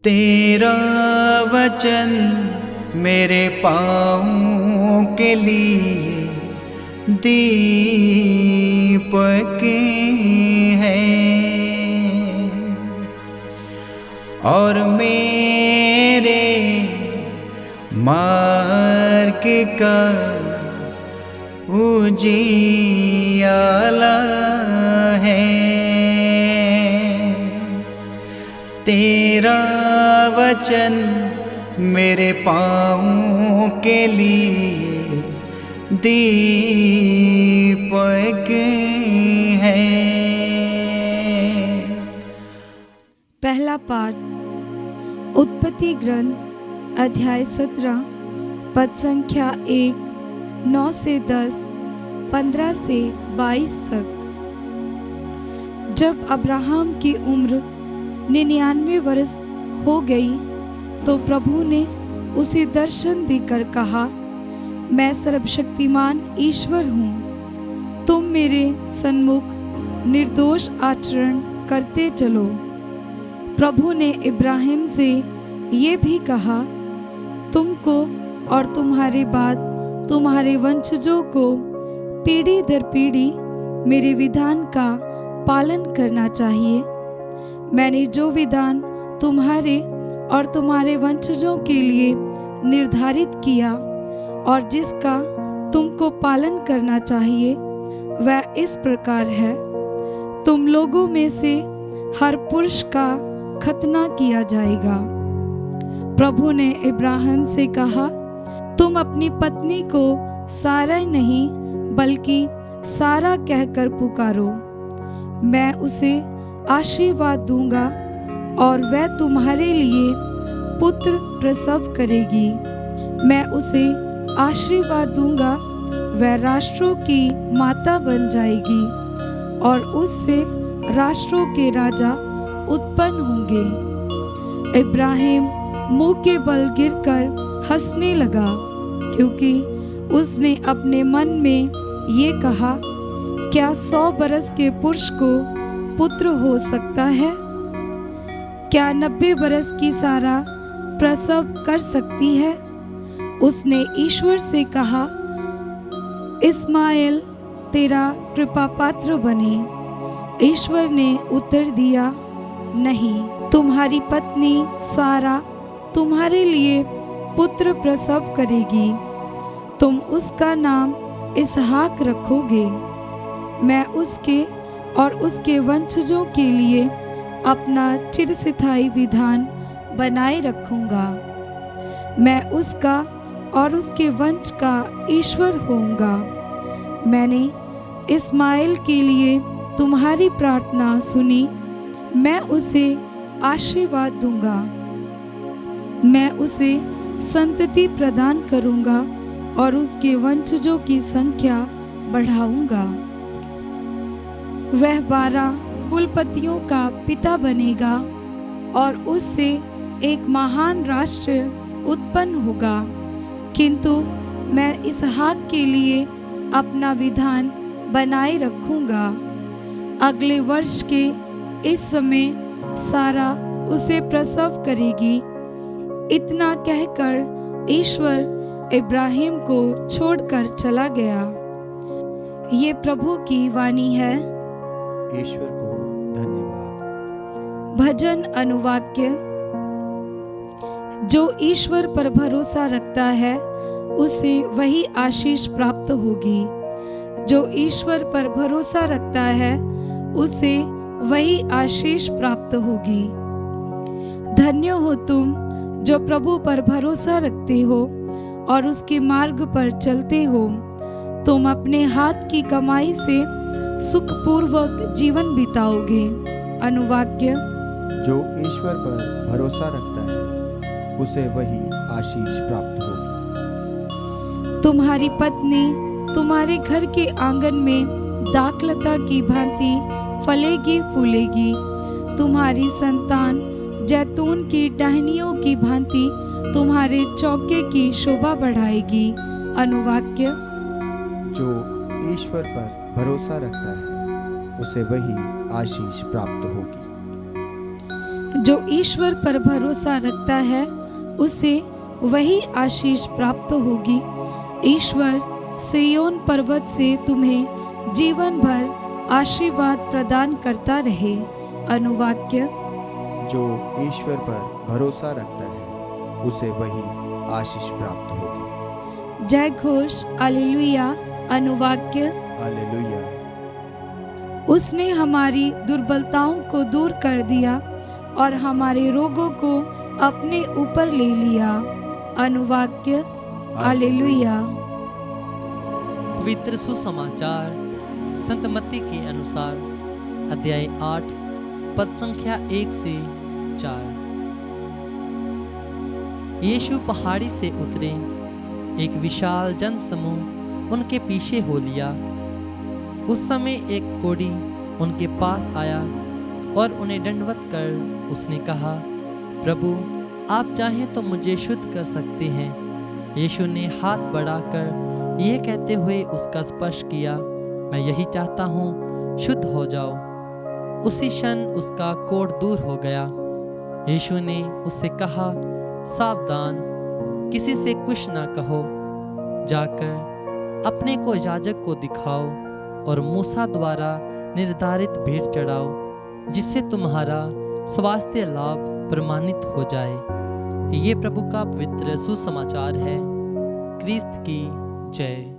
तेरा वचन मेरे पाँवों के लिए दीपक है और मेरे मार्ग का उजियाला है। तेरा वचन मेरे पाँवों के लिए दीपक है। पहला पाठ उत्पत्ति ग्रंथ अध्याय 17 पद संख्या 1, 9 से 10, 15 से 22 तक। जब अब्राहम की उम्र 99 वर्ष हो गई तो प्रभु ने उसे दर्शन देकर कहा, मैं सर्वशक्तिमान ईश्वर हूँ, तुम मेरे सन्मुख निर्दोष आचरण करते चलो। प्रभु ने इब्राहिम से ये भी कहा, तुमको और तुम्हारे बाद तुम्हारे वंशजों को पीढ़ी दर पीढ़ी मेरे विधान का पालन करना चाहिए। मैंने जो विधान तुम्हारे और तुम्हारे वंशजों के लिए निर्धारित किया और जिसका तुमको पालन करना चाहिए वह इस प्रकार है, तुम लोगों में से हर पुरुष का खतना किया जाएगा। प्रभु ने इब्राहिम से कहा, तुम अपनी पत्नी को सारा नहीं बल्कि सारा कहकर पुकारो, मैं उसे आशीर्वाद दूंगा और वह तुम्हारे लिए पुत्र प्रसव करेगी। मैं उसे आशीर्वाद दूंगा, वह राष्ट्रों की माता बन जाएगी और उससे राष्ट्रों के राजा उत्पन्न होंगे। इब्राहिम मुंह के बल गिरकर हंसने लगा, क्योंकि उसने अपने मन में ये कहा, क्या 100 बरस के पुरुष को पुत्र हो सकता है? क्या 90 बरस की सारा प्रसव कर सकती है? उसने ईश्वर से कहा, इस्माएल तेरा कृपा पात्र बने। ईश्वर ने उत्तर दिया, नहीं, तुम्हारी पत्नी सारा तुम्हारे लिए पुत्र प्रसव करेगी, तुम उसका नाम इसहाक रखोगे। मैं उसके और उसके वंशजों के लिए अपना चिरस्थायी विधान बनाए रखूंगा। मैं उसका और उसके वंश का ईश्वर होऊंगा। मैंने इस्माएल के लिए तुम्हारी प्रार्थना सुनी, मैं उसे आशीर्वाद दूंगा। मैं उसे संतति प्रदान करूंगा और उसके वंशजों की संख्या बढ़ाऊंगा। वह 12 कुलपतियों का पिता बनेगा और उससे एक महान राष्ट्र उत्पन्न होगा। किंतु मैं इसहाक के लिए अपना विधान बनाए रखूंगा। अगले वर्ष के इस समय सारा उसे प्रसव करेगी। इतना कहकर ईश्वर इब्राहिम को छोड़कर चला गया। ये प्रभु की वाणी है। ईश्वर को धन्यवाद। भजन अनुवाक्य। जो ईश्वर पर भरोसा रखता है उसे वही आशीष प्राप्त होगी। जो ईश्वर पर भरोसा रखता है उसे वही आशीष प्राप्त होगी। धन्य हो तुम जो प्रभु पर भरोसा रखते हो और उसके मार्ग पर चलते हो। तुम अपने हाथ की कमाई से सुखपूर्वक जीवन बिताओगे। अनुवाक्य। जो ईश्वर पर भरोसा रखता है उसे वही आशीष प्राप्त होगी। तुम्हारी पत्नी तुम्हारे घर के आंगन में दाखलता की भांति फलेगी फूलेगी। तुम्हारी संतान जैतून की टहनियों की भांति तुम्हारे चौके की शोभा बढ़ाएगी। अनुवाक्य। जो ईश्वर पर भरोसा रखता है उसे वही आशीष प्राप्त होगी। जो ईश्वर पर भरोसा रखता है उसे वही आशीष प्राप्त होगी। ईश्वर सिय्योन पर्वत से तुम्हें जीवन भर आशीर्वाद प्रदान करता रहे। अनुवाक्य। जो ईश्वर पर भरोसा रखता है उसे वही आशीष प्राप्त होगी। जय घोष हालेलुया। अनुवाक्य। हालेलुया। उसने हमारी दुर्बलताओं को दूर कर दिया और हमारे रोगों को अपने ऊपर ले लिया। अनुवाक्य। हालेलुया। पवित्र सुसमाचार संत मत्ती के अनुसार अध्याय 8 पद संख्या 1 से 4। यीशु पहाड़ी से उतरे, एक विशाल जन समूह उनके पीछे हो लिया। उस समय एक कोढ़ी उनके पास आया और उन्हें दंडवत कर उसने कहा, प्रभु आप चाहें तो मुझे शुद्ध कर सकते हैं। यीशु ने हाथ बढ़ाकर यह कहते हुए उसका स्पर्श किया, मैं यही चाहता हूँ, शुद्ध हो जाओ। उसी क्षण उसका कोढ़ दूर हो गया। यीशु ने उससे कहा, सावधान, किसी से कुछ ना कहो। जाकर अपने को याजक को दिखाओ और मूसा द्वारा निर्धारित भेंट चढ़ाओ, जिससे तुम्हारा स्वास्थ्य लाभ प्रमाणित हो जाए। ये प्रभु का पवित्र सुसमाचार है। क्रिस्त की जय।